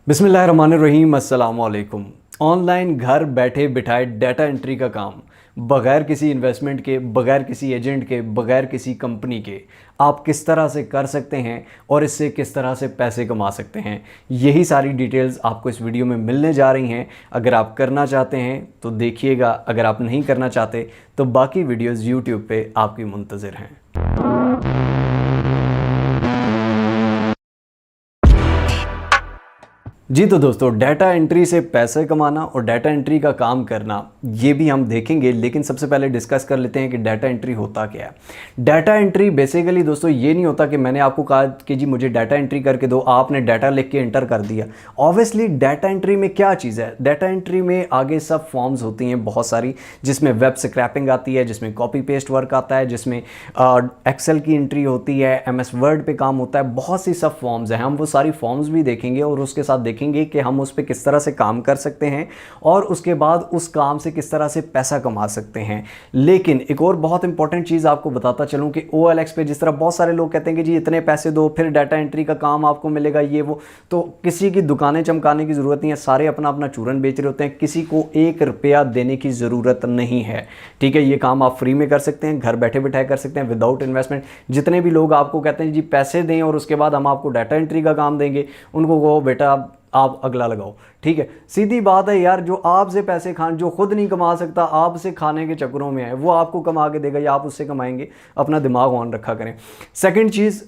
बिस्मिल्लाहिर्रहमानिर्रहीम अस्सलाम वालेकुम। ऑनलाइन घर बैठे बिठाए डाटा एंट्री का काम बगैर किसी इन्वेस्टमेंट के, बगैर किसी एजेंट के, बगैर किसी कंपनी के आप किस तरह से कर सकते हैं और इससे किस तरह से पैसे कमा सकते हैं, यही सारी डिटेल्स आपको इस वीडियो में मिलने जा रही हैं। अगर आप करना चाहते हैं तो देखिएगा, अगर आप नहीं करना चाहते तो बाकी वीडियोज़ यूट्यूब पे आपकी मुंतज़िर हैं। जी तो दोस्तों, डाटा एंट्री से पैसे कमाना और डाटा एंट्री का काम करना ये भी हम देखेंगे, लेकिन सबसे पहले डिस्कस कर लेते हैं कि डाटा एंट्री होता क्या है। डाटा एंट्री बेसिकली दोस्तों ये नहीं होता कि मैंने आपको कहा कि जी मुझे डाटा एंट्री करके दो, आपने डाटा लिख के एंटर कर दिया। ऑब्वियसली डाटा एंट्री में क्या चीज़ है, डाटा एंट्री में आगे सब फॉर्म्स होती हैं बहुत सारी, जिसमें वेब स्क्रैपिंग आती है, जिसमें कॉपी पेस्ट वर्क आता है, जिसमें एक्सेल की एंट्री होती है, MS वर्ड पे काम होता है, बहुत सी सब फॉर्म्स हैं। हम वो सारी फॉर्म्स भी देखेंगे और उसके साथ देखेंगे कि हम उस पर किस तरह से काम कर सकते हैं और उसके बाद उस काम से किस तरह से पैसा कमा सकते हैं। लेकिन एक और बहुत इंपॉर्टेंट चीज़ आपको बताता चलूं कि OLX पे जिस तरह बहुत सारे लोग कहते हैं कि जी इतने पैसे दो फिर डाटा एंट्री का काम आपको मिलेगा, ये वो, तो किसी की दुकानें चमकाने की ज़रूरत नहीं है। सारे अपना अपना चूरन बेच रहे होते हैं, किसी को 1 रुपया देने की ज़रूरत नहीं है। ठीक है, ये काम आप फ्री में कर सकते हैं, घर बैठे बैठाए कर सकते हैं विदाउट इन्वेस्टमेंट। जितने भी लोग आपको कहते हैं जी पैसे दें और उसके बाद हम आपको डाटा एंट्री का काम देंगे, उनको कहो बेटा आप अगला लगाओ। ठीक है, सीधी बात है यार, जो आपसे पैसे खान, जो खुद नहीं कमा सकता, आपसे खाने के चक्करों में है, वो आपको कमा के देगा या आप उससे कमाएंगे। अपना दिमाग ऑन रखा करें। सेकंड चीज़,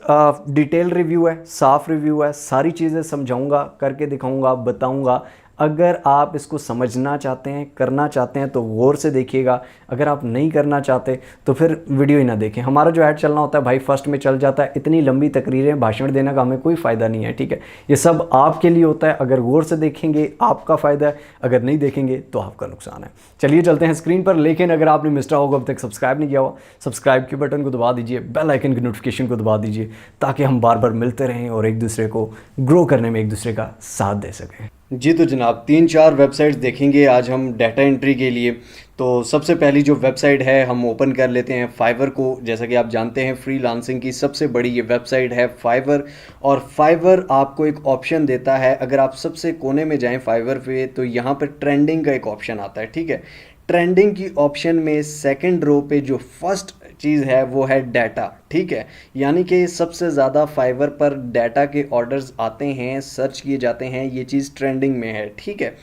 डिटेल रिव्यू है, साफ रिव्यू है, सारी चीज़ें समझाऊंगा, करके दिखाऊंगा, बताऊंगा। अगर आप इसको समझना चाहते हैं, करना चाहते हैं तो गौर से देखिएगा। अगर आप नहीं करना चाहते तो फिर वीडियो ही ना देखें। हमारा जो ऐड चलना होता है भाई फर्स्ट में चल जाता है। इतनी लंबी तकरीरें, भाषण देने का हमें कोई फ़ायदा नहीं है। ठीक है, ये सब आपके लिए होता है। अगर गौर से देखेंगे आपका फ़ायदा है, अगर नहीं देखेंगे तो आपका नुकसान है। चलिए चलते हैं स्क्रीन पर। लेकिन अगर आपने मिस्टर होगा अब तक सब्सक्राइब नहीं किया हुआ, सब्सक्राइब के बटन को दबा दीजिए, बेल आइकन की नोटिफिकेशन को दबा दीजिए, ताकि हम बार बार मिलते रहें और एक दूसरे को ग्रो करने में एक दूसरे का साथ दे सकें। जी तो जनाब, 3-4 वेबसाइट्स देखेंगे आज हम डाटा एंट्री के लिए। तो सबसे पहली जो वेबसाइट है हम ओपन कर लेते हैं फाइवर को। जैसा कि आप जानते हैं फ्रीलांसिंग की सबसे बड़ी ये वेबसाइट है फाइवर, और फाइवर आपको एक ऑप्शन देता है। अगर आप सबसे कोने में जाएं फाइवर पे तो यहाँ पर ट्रेंडिंग का एक ऑप्शन आता है। ठीक है, ट्रेंडिंग की ऑप्शन में सेकंड रो पे जो फर्स्ट चीज़ है वो है डाटा। ठीक है, यानी कि सबसे ज़्यादा फाइवर पर डाटा के ऑर्डर्स आते हैं, सर्च किए जाते हैं, ये चीज़ ट्रेंडिंग में है। ठीक है,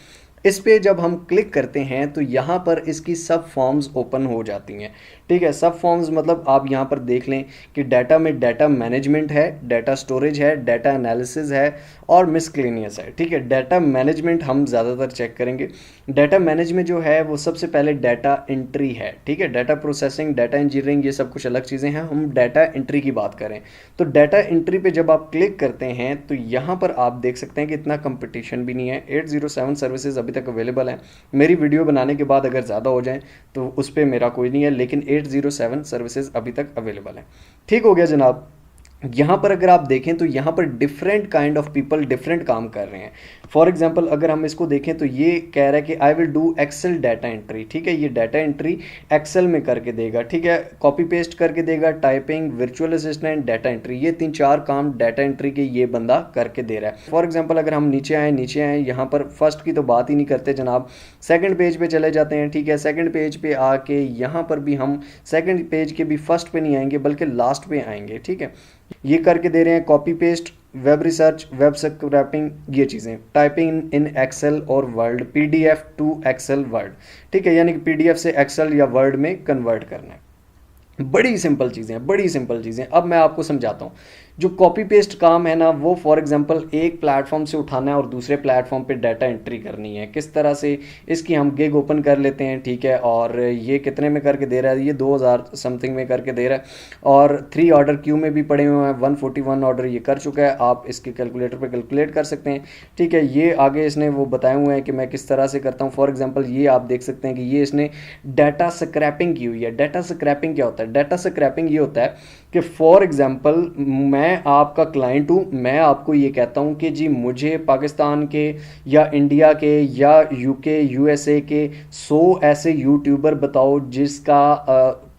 इस पे जब हम क्लिक करते हैं तो यहाँ पर इसकी सब फॉर्म्स ओपन हो जाती हैं। ठीक है, सब फॉर्म्स मतलब आप यहाँ पर देख लें कि डाटा में डाटा मैनेजमेंट है, डाटा स्टोरेज है, डाटा एनालिसिस है और मिसक्लेनियस है। ठीक है, डाटा मैनेजमेंट हम ज़्यादातर चेक करेंगे। डाटा मैनेजमेंट जो है वो सबसे पहले डाटा एंट्री है। ठीक है, डाटा प्रोसेसिंग, डाटा इंजीनियरिंग, ये सब कुछ अलग चीज़ें हैं। हम डाटा एंट्री की बात करें तो डाटा एंट्री पे जब आप क्लिक करते हैं तो यहाँ पर आप देख सकते हैं कि इतना कंपटीशन भी नहीं है। 807 सर्विसेज अभी तक अवेलेबल हैं। मेरी वीडियो बनाने के बाद अगर ज़्यादा हो जाए तो उस पर मेरा कोई नहीं है, लेकिन 807 सर्विसेज अभी तक अवेलेबल हैं। ठीक हो गया जनाब। यहाँ पर अगर आप देखें तो यहाँ पर different kind of people different काम कर रहे हैं। फॉर एग्जांपल अगर हम इसको देखें तो ये कह रहा है कि I will do Excel data entry. ठीक है, ये डाटा एंट्री एक्सेल में करके देगा। ठीक है, कॉपी पेस्ट करके देगा, typing, virtual assistant, data entry, ये 3-4 काम डाटा एंट्री के ये बंदा करके दे रहा है। फॉर एग्जाम्पल अगर हम नीचे आए यहाँ पर फर्स्ट की तो बात ही नहीं करते जनाब, सेकेंड पेज पे चले जाते हैं। ठीक है, सेकेंड पेज पे आके यहाँ पर भी हम सेकेंड पेज के भी फर्स्ट पे नहीं आएंगे बल्कि लास्ट पे आएंगे। ठीक है, ये करके दे रहे हैं copy paste, web research, web scraping, ये चीज़ें, टाइपिंग इन एक्सेल और Word, PDF to Excel Word. ठीक है, यानी कि PDF से एक्सेल या वर्ड में कन्वर्ट करना है। बड़ी सिंपल चीज़ें, बड़ी सिंपल चीज़ें। अब मैं आपको समझाता हूँ। जो कॉपी पेस्ट काम है ना, वो फॉर एग्जांपल एक प्लेटफॉर्म से उठाना है और दूसरे प्लेटफॉर्म पे डाटा एंट्री करनी है। किस तरह से, इसकी हम गिग ओपन कर लेते हैं। ठीक है, और ये कितने में करके दे रहा है, ये 2000 समथिंग में करके दे रहा है, और 3 ऑर्डर क्यू में भी पड़े हुए हैं। 141 ऑर्डर ये कर चुका है, आप इसके कैलकुलेटर पर कैलकुलेट कर सकते हैं। ठीक है, ये आगे इसने वो बताए हुए हैं कि मैं किस तरह से करता हूँ। फॉर एग्जाम्पल ये आप देख सकते हैं कि ये इसने डाटा स्क्रैपिंग की हुई है। डाटा स्क्रैपिंग क्या होता है? डाटा स्क्रैपिंग ये होता है कि फॉर एग्जांपल मैं आपका क्लाइंट हूँ, मैं आपको ये कहता हूँ कि जी मुझे पाकिस्तान के या इंडिया के या UK USA के 100 ऐसे यूट्यूबर बताओ जिसका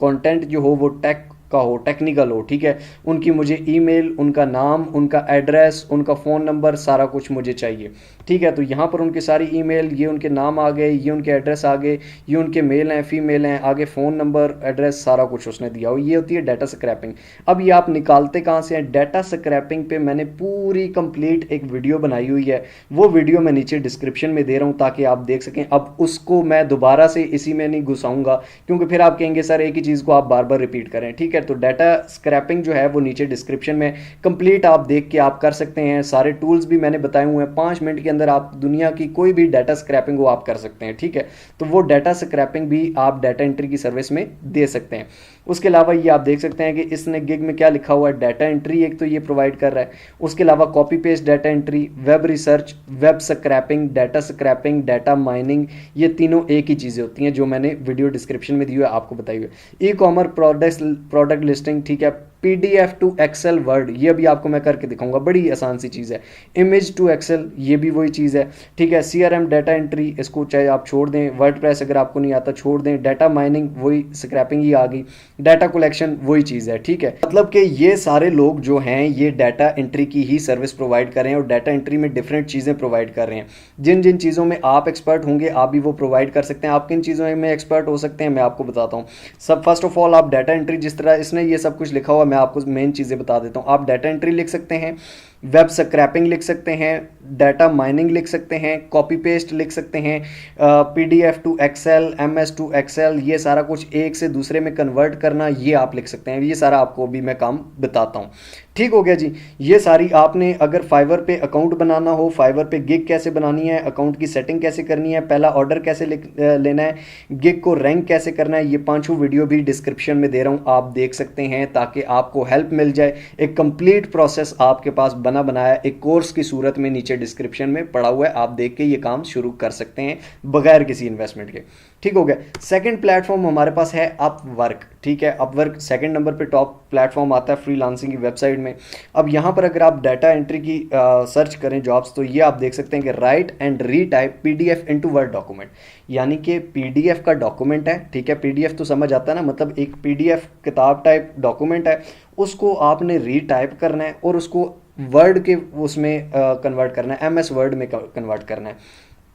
कंटेंट जो हो वो टेक का हो, टेक्निकल हो, ठीक है, उनकी मुझे ईमेल, उनका नाम, उनका एड्रेस, उनका फ़ोन नंबर, सारा कुछ मुझे चाहिए, ठीक है। तो यहाँ पर उनके सारी ईमेल, ये उनके नाम आ गए, ये उनके एड्रेस आ गए, ये उनके मेल हैं, फीमेल हैं, आगे फ़ोन नंबर, एड्रेस, सारा कुछ उसने दिया हो। ये होती है डाटा स्क्रैपिंग। अब ये आप निकालते कहाँ से हैं? डाटा स्क्रैपिंग पे मैंने पूरी कंप्लीट एक वीडियो बनाई हुई है, वो वीडियो मैं नीचे डिस्क्रिप्शन में दे रहा हूँ ताकि आप देख सकें। अब उसको मैं दोबारा से इसी में नहीं घुसाऊंगा, क्योंकि फिर आप कहेंगे सर एक ही चीज़ को आप बार बार रिपीट करें, ठीक है। तो डाटा स्क्रैपिंग जो है वो नीचे डिस्क्रिप्शन में कंप्लीट आप देख के आप कर सकते हैं। सारे टूल्स भी मैंने बताए हुए हैं, 5 मिनट के अंदर आप दुनिया की कोई भी डाटा स्क्रैपिंग वो आप कर सकते हैं, ठीक है। तो वो डाटा स्क्रैपिंग भी आप डाटा एंट्री की सर्विस में दे सकते हैं। उसके अलावा ये आप देख सकते हैं कि इसने गिग में क्या लिखा हुआ है, डाटा एंट्री एक तो ये प्रोवाइड कर रहा है, उसके अलावा copy paste data entry, web research, web scrapping, data mining, ये तीनों एक ही चीज़ें होती हैं जो मैंने वीडियो डिस्क्रिप्शन में दी हुई है आपको बताई हुई है। ई कॉमर्स प्रोडक्ट लिस्टिंग, ठीक है। PDF टू एक्सेल वर्ड, ये भी आपको मैं करके दिखाऊंगा, बड़ी आसान सी चीज़ है। इमेज टू एक्सेल, ये भी वही चीज़ है, ठीक है। CRM डाटा एंट्री, इसको चाहे आप छोड़ दें, वर्डप्रेस अगर आपको नहीं आता छोड़ दें, डाटा माइनिंग वही स्क्रैपिंग ही आ गई, डाटा कलेक्शन वही चीज़ है, ठीक है। मतलब कि ये सारे लोग जो हैं ये डाटा एंट्री की ही सर्विस प्रोवाइड कर रहे हैं और डाटा एंट्री में डिफरेंट चीज़ें प्रोवाइड कर रहे हैं। जिन जिन चीज़ों में आप एक्सपर्ट होंगे आप भी वो प्रोवाइड कर सकते हैं। आप किन चीज़ों में एक्सपर्ट हो सकते हैं मैं आपको बताता हूँ। सब फर्स्ट ऑफ ऑल आप डाटा एंट्री, जिस तरह इसने ये सब कुछ लिखा हुआ मैं आपको मेन चीज़ें बता देता हूँ। आप डाटा एंट्री लिख सकते हैं, वेब स्क्रैपिंग लिख सकते हैं, डाटा माइनिंग लिख सकते हैं, कॉपी पेस्ट लिख सकते हैं, PDF to Excel, MS to Excel, ये सारा कुछ एक से दूसरे में कन्वर्ट करना, ये आप लिख सकते हैं। ये सारा आपको भी मैं काम बताता हूँ, ठीक हो गया जी। ये सारी आपने अगर फाइवर पे अकाउंट बनाना हो, फाइवर पे गिग कैसे बनानी है, अकाउंट की सेटिंग कैसे करनी है, पहला ऑर्डर कैसे लेना है, गिग को रैंक कैसे करना है, ये 5 वीडियो भी डिस्क्रिप्शन में दे रहा हूँ, आप देख सकते हैं ताकि आपको हेल्प मिल जाए। एक कंप्लीट प्रोसेस आपके पास बना बनाया एक कोर्स की सूरत में नीचे डिस्क्रिप्शन में पड़ा हुआ है, आप देख के ये काम शुरू कर सकते हैं बगैर किसी इन्वेस्टमेंट के, ठीक हो गया। सेकंड प्लेटफॉर्म हमारे पास है अपवर्क, ठीक है। अपवर्क सेकंड नंबर पे टॉप प्लेटफॉर्म आता है फ्रीलांसिंग की वेबसाइट में। अब यहाँ पर अगर आप डाटा एंट्री की सर्च करें जॉब्स, तो ये आप देख सकते हैं कि right and retype PDF into word document, यानी कि PDF का डॉक्यूमेंट है, ठीक है। PDF तो समझ आता है ना, मतलब एक PDF किताब टाइप डॉक्यूमेंट है, उसको आपने रीटाइप करना है और उसको वर्ड के उसमें कन्वर्ट करना है, MS वर्ड में कन्वर्ट करना है।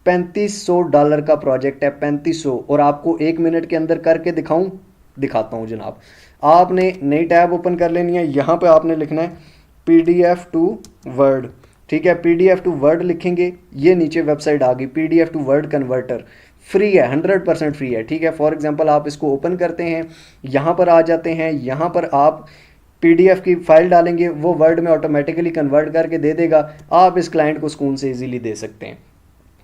$3500 का प्रोजेक्ट है, 3500, और आपको 1 मिनट के अंदर करके दिखाता हूँ जनाब। आपने नई टैब ओपन कर लेनी है, यहाँ पे आपने लिखना है PDF टू वर्ड, ठीक है। PDF टू वर्ड लिखेंगे, ये नीचे वेबसाइट आ गई, PDF to Word converter, free है, 100% फ्री है, ठीक है। फॉर एग्जांपल आप इसको ओपन करते हैं, यहाँ पर आ जाते हैं, यहाँ पर आप PDF की फाइल डालेंगे, वो वर्ड में ऑटोमेटिकली कन्वर्ट करके दे देगा, आप इस क्लाइंट को सुकून से इजीली दे सकते हैं।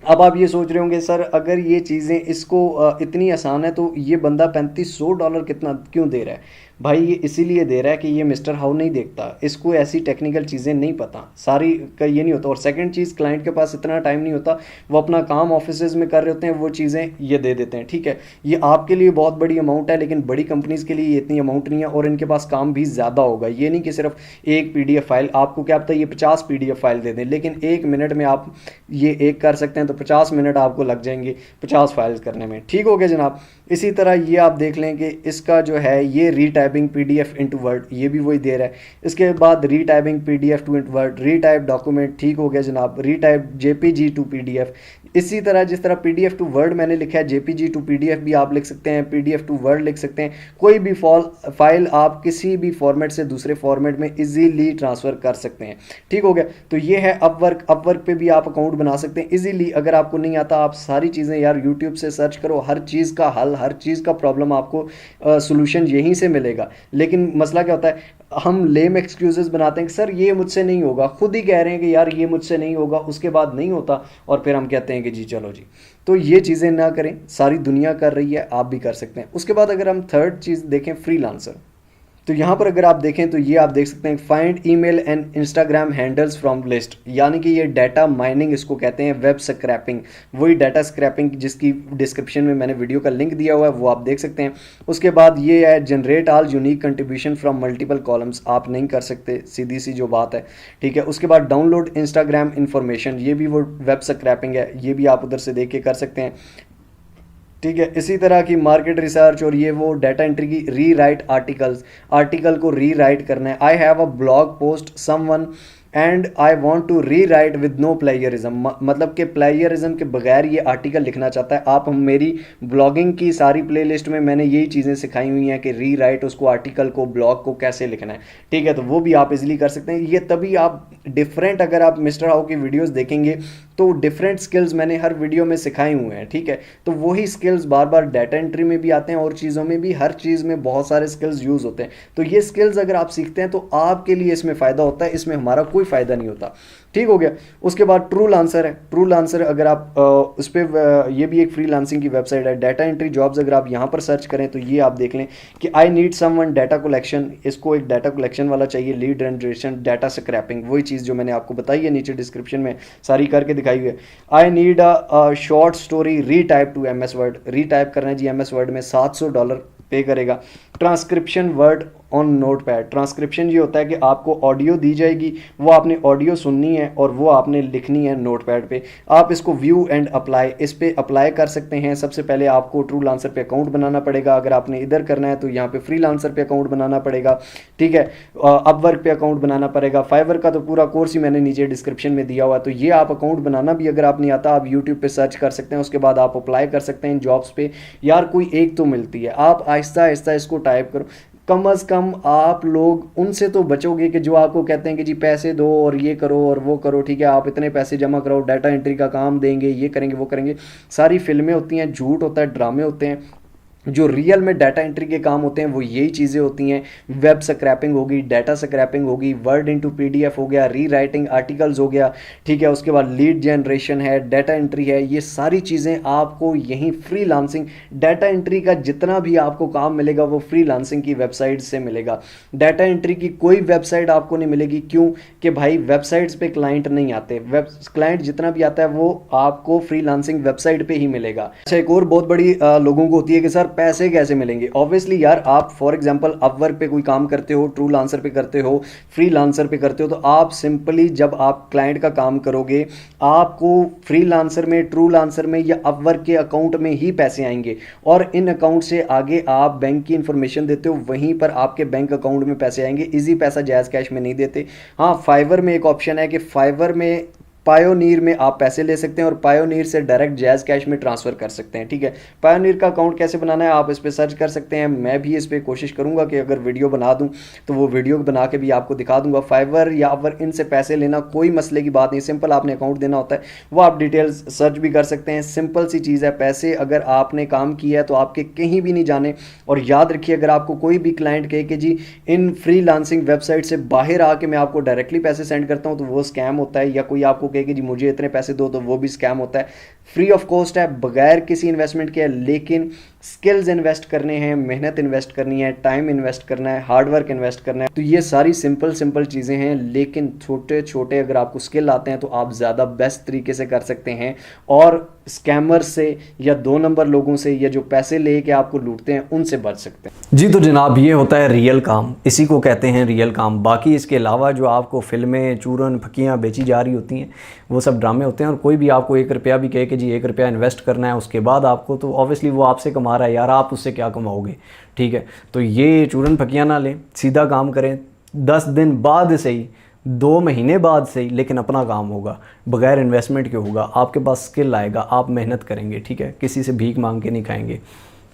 अब आप ये सोच रहे होंगे सर अगर ये चीज़ें इसको इतनी आसान है तो ये बंदा $3500 कितना क्यों दे रहा है? भाई ये इसीलिए दे रहा है कि ये मिस्टर हाउ नहीं देखता, इसको ऐसी टेक्निकल चीज़ें नहीं पता, सारी का ये नहीं होता। और सेकंड चीज़, क्लाइंट के पास इतना टाइम नहीं होता, वो अपना काम ऑफिस में कर रहे होते हैं, वो चीज़ें ये दे देते हैं, ठीक है। ये आपके लिए बहुत बड़ी अमाउंट है, लेकिन बड़ी कंपनीज़ के लिए ये इतनी अमाउंट नहीं है और इनके पास काम भी ज़्यादा होगा। ये नहीं कि सिर्फ एक PDF फाइल, आपको क्या पता ये 50 PDF फाइल दे दें, लेकिन 1 मिनट में आप ये एक कर सकते हैं, तो 50 मिनट आपको लग जाएंगे 50 फाइल्स करने में, ठीक हो गया जनाब। इसी तरह ये आप देख लें कि इसका जो है ये रीटाइपिंग PDF इनटू वर्ड, ये भी वही दे रहा है। इसके बाद retyping PDF to Word, retype document, ठीक हो गया जनाब, रीटाइप JPG टू PDF। इसी तरह जिस तरह PDF टू वर्ड मैंने लिखा है, JPG टू PDF भी आप लिख सकते हैं, PDF टू वर्ड लिख सकते हैं। कोई भी फाइल आप किसी भी फॉर्मेट से दूसरे फॉर्मेट में इजीली ट्रांसफ़र कर सकते हैं, ठीक हो गया। तो ये है अपवर्क। अपवर्क पे भी आप अकाउंट बना सकते हैं इजीली। अगर आपको नहीं आता, आप सारी चीज़ें यार यूट्यूब से सर्च करो, हर चीज़ का हल, हर चीज़ का प्रॉब्लम आपको सोल्यूशन यहीं से मिलेगा। लेकिन मसला क्या होता है, हम लेम एक्सक्यूजेस बनाते हैं कि सर ये मुझसे नहीं होगा, खुद ही कह रहे हैं कि यार ये मुझसे नहीं होगा, उसके बाद नहीं होता और फिर हम कहते हैं कि जी चलो जी। तो ये चीज़ें ना करें, सारी दुनिया कर रही है, आप भी कर सकते हैं। उसके बाद अगर हम थर्ड चीज़ देखें, फ्रीलांसर, तो यहाँ पर अगर आप देखें तो ये आप देख सकते हैं find email and Instagram handles from list, यानी कि ये डाटा माइनिंग इसको कहते हैं, वेब स्क्रैपिंग, वही डाटा स्क्रैपिंग जिसकी डिस्क्रिप्शन में मैंने वीडियो का लिंक दिया हुआ है, वो आप देख सकते हैं। उसके बाद ये है generate all unique contribution from multiple columns, आप नहीं कर सकते, सीधी सी जो बात है, ठीक है। उसके बाद डाउनलोड इंस्टाग्राम इन्फॉर्मेशन, ये भी वो वेब स्क्रैपिंग है, ये भी आप उधर से देख के कर सकते हैं। ठीक है। इसी तरह की मार्केट रिसर्च और ये वो डाटा एंट्री की री राइट आर्टिकल को री राइट करना है। I have a blog post someone and I want to rewrite with no plagiarism, मतलब कि प्लेयरिज्म के बगैर ये आर्टिकल लिखना चाहता है। आप मेरी ब्लॉगिंग की सारी प्लेलिस्ट में मैंने यही चीज़ें सिखाई हुई हैं कि री राइट उसको आर्टिकल को ब्लॉग को कैसे लिखना है, ठीक है। तो वो भी आप इजीली कर सकते हैं। ये तभी आप डिफरेंट, अगर आप मिस्टर हाउ की वीडियोस देखेंगे तो डिफरेंट स्किल्स मैंने हर वीडियो में सिखाए हुए हैं, ठीक है। तो वही स्किल्स बार बार डाटा एंट्री में भी आते हैं और चीज़ों में भी, हर चीज़ में बहुत सारे स्किल्स यूज़ होते हैं। तो ये स्किल्स अगर आप सीखते हैं तो आपके लिए इसमें फ़ायदा होता है, इसमें हमारा कोई फ़ायदा नहीं होता, ठीक हो गया। उसके बाद ट्रू लांसर है। ट्रू लांसर अगर आप उस पर, ये भी एक फ्री लांसिंग की वेबसाइट है, डाटा एंट्री जॉब्स अगर आप यहाँ पर सर्च करें तो ये आप देख लें कि I need someone data collection, इसको एक डाटा कलेक्शन वाला चाहिए, लीड जनरेशन, डाटा स्क्रैपिंग, वही चीज़ जो मैंने आपको बताई है नीचे डिस्क्रिप्शन में सारी करके दिखाई हुई है। I need a short story री टाइप टू MS वर्ड, री टाइप करना है जी MS वर्ड में, $700 पे करेगा। Transcription word on note pad, transcription ये होता है कि आपको ऑडियो दी जाएगी, वो आपने ऑडियो सुननी है और वो आपने लिखनी है नोट पैड पे। आप इसको व्यू एंड अप्लाई, इस पे अप्लाई कर सकते हैं। सबसे पहले आपको ट्रू लांसर पे अकाउंट बनाना पड़ेगा, अगर आपने इधर करना है तो यहाँ पे फ्री लांसर पे अकाउंट बनाना पड़ेगा, ठीक है। अपवर्क पे अकाउंट बनाना पड़ेगा। फाइवर का तो पूरा कोर्स ही मैंने नीचे डिस्क्रिप्शन में दिया हुआ है, तो ये आप अकाउंट बनाना भी अगर आप नहीं आता, आप यूट्यूब पे सर्च कर सकते हैं, उसके बाद आप अप्लाई कर सकते हैं इन जॉब्स पे। यार कोई एक तो मिलती है, आप आहिस्ता आहिस्ता इसको टाइप करो। कम अज़ कम आप लोग उनसे तो बचोगे कि जो आपको कहते हैं कि जी पैसे दो और ये करो और वो करो, ठीक है, आप इतने पैसे जमा कराओ, डाटा एंट्री का काम देंगे, ये करेंगे वो करेंगे। सारी फिल्में होती हैं, झूठ होता है, ड्रामे होते हैं। जो रियल में डाटा एंट्री के काम होते हैं वो यही चीज़ें होती हैं। वेब स्क्रैपिंग होगी, डाटा स्क्रैपिंग होगी, वर्ड इनटू PDF हो गया, री राइटिंग आर्टिकल्स हो गया, ठीक है। उसके बाद लीड जनरेशन है, डाटा एंट्री है, ये सारी चीज़ें आपको यहीं फ्री लांसिंग, डाटा एंट्री का जितना भी आपको काम मिलेगा वो फ्री लांसिंग की वेबसाइट से मिलेगा। डाटा एंट्री की कोई वेबसाइट आपको नहीं मिलेगी, क्यों कि भाई वेबसाइट्स पे क्लाइंट नहीं आते, क्लाइंट जितना भी आता है वो आपको फ्री लांसिंग वेबसाइट पे ही मिलेगा। अच्छा, एक और बहुत बड़ी लोगों को होती है कि सर पैसे कैसे मिलेंगे। ऑब्वियसली यार, आप फॉर एग्जांपल अपवर्क पे कोई काम करते हो, ट्रू लांसर पे करते हो, फ्री लांसर पे करते हो, तो आप सिंपली जब आप क्लाइंट का काम करोगे आपको फ्री लांसर में, ट्रू लांसर में या अपवर्क के अकाउंट में ही पैसे आएंगे और इन अकाउंट से आगे आप बैंक की इंफॉर्मेशन देते हो, वहीं पर आपके बैंक अकाउंट में पैसे आएंगे। इजी पैसा जायज कैश में नहीं देते। हाँ, फाइवर में एक ऑप्शन है कि फाइवर में पायोनीर में आप पैसे ले सकते हैं और पायोनीर से डायरेक्ट जायज़ कैश में ट्रांसफ़र कर सकते हैं, ठीक है। पायोनीर का अकाउंट कैसे बनाना है आप इस पर सर्च कर सकते हैं। मैं भी इस पर कोशिश करूंगा कि अगर वीडियो बना दूं तो वो वीडियो बना के भी आपको दिखा दूंगा। फाइवर या अपवर्क इनसे पैसे लेना कोई मसले की बात नहीं, सिंपल आपने अकाउंट देना होता है, वो आप डिटेल्स सर्च भी कर सकते हैं। सिंपल सी चीज़ है, पैसे अगर आपने काम किया है तो आपके कहीं भी नहीं जाने। और याद रखिए, अगर आपको कोई भी क्लाइंट कहे कि जी इन फ्री लांसिंग वेबसाइट से बाहर आके मैं आपको डायरेक्टली पैसे सेंड करता हूँ, तो वो स्कैम होता है। या कोई आपको कहे कि जी मुझे इतने पैसे दो, तो वो भी स्कैम होता है। फ्री ऑफ कॉस्ट है, बगैर किसी इन्वेस्टमेंट के, लेकिन स्किल्स इन्वेस्ट करने हैं, मेहनत इन्वेस्ट करनी है, टाइम इन्वेस्ट करना है, हार्डवर्क इन्वेस्ट करना है। तो ये सारी सिंपल चीज़ें हैं, लेकिन छोटे छोटे अगर आपको स्किल आते हैं तो आप ज़्यादा बेस्ट तरीके से कर सकते हैं और स्कैमर से या 2 नंबर लोगों से या जो पैसे लेके आपको लूटते हैं उनसे बच सकते हैं। जी तो जनाब, ये होता है रियल काम, इसी को कहते हैं रियल काम। बाकी इसके अलावा जो आपको फिल्में, चूरन फकियाँ बेची जा रही होती हैं वो सब ड्रामे होते हैं। और कोई भी आपको 1 रुपया भी कहे कि जी 1 रुपया इन्वेस्ट करना है उसके बाद आपको, तो ऑब्वियसली वो आपसे कमा रहा है यार, आप उससे क्या कमाओगे, ठीक है। तो ये चूरन फकियाँ ना लें, सीधा काम करें। 10 दिन बाद से ही, 2 महीने बाद से ही, लेकिन अपना काम होगा, बगैर इन्वेस्टमेंट के होगा। आपके पास स्किल आएगा, आप मेहनत करेंगे, ठीक है, किसी से भीख मांग के नहीं खाएंगे।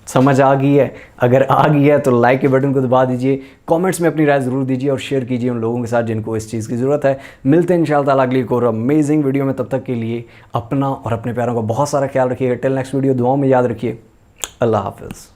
समझ आ गई है? अगर आ गई है तो लाइक के बटन को दबा दीजिए, कमेंट्स में अपनी राय ज़रूर दीजिए और शेयर कीजिए उन लोगों के साथ जिनको इस चीज़ की ज़रूरत है। मिलते हैं इंशाअल्लाह ताला अगली एक और अमेजिंग वीडियो में। तब तक के लिए अपना और अपने प्यारों का बहुत सारा ख्याल रखिएगा। टिल नेक्स्ट वीडियो, दुआओं में याद रखिए। अल्लाह हाफ़िज़।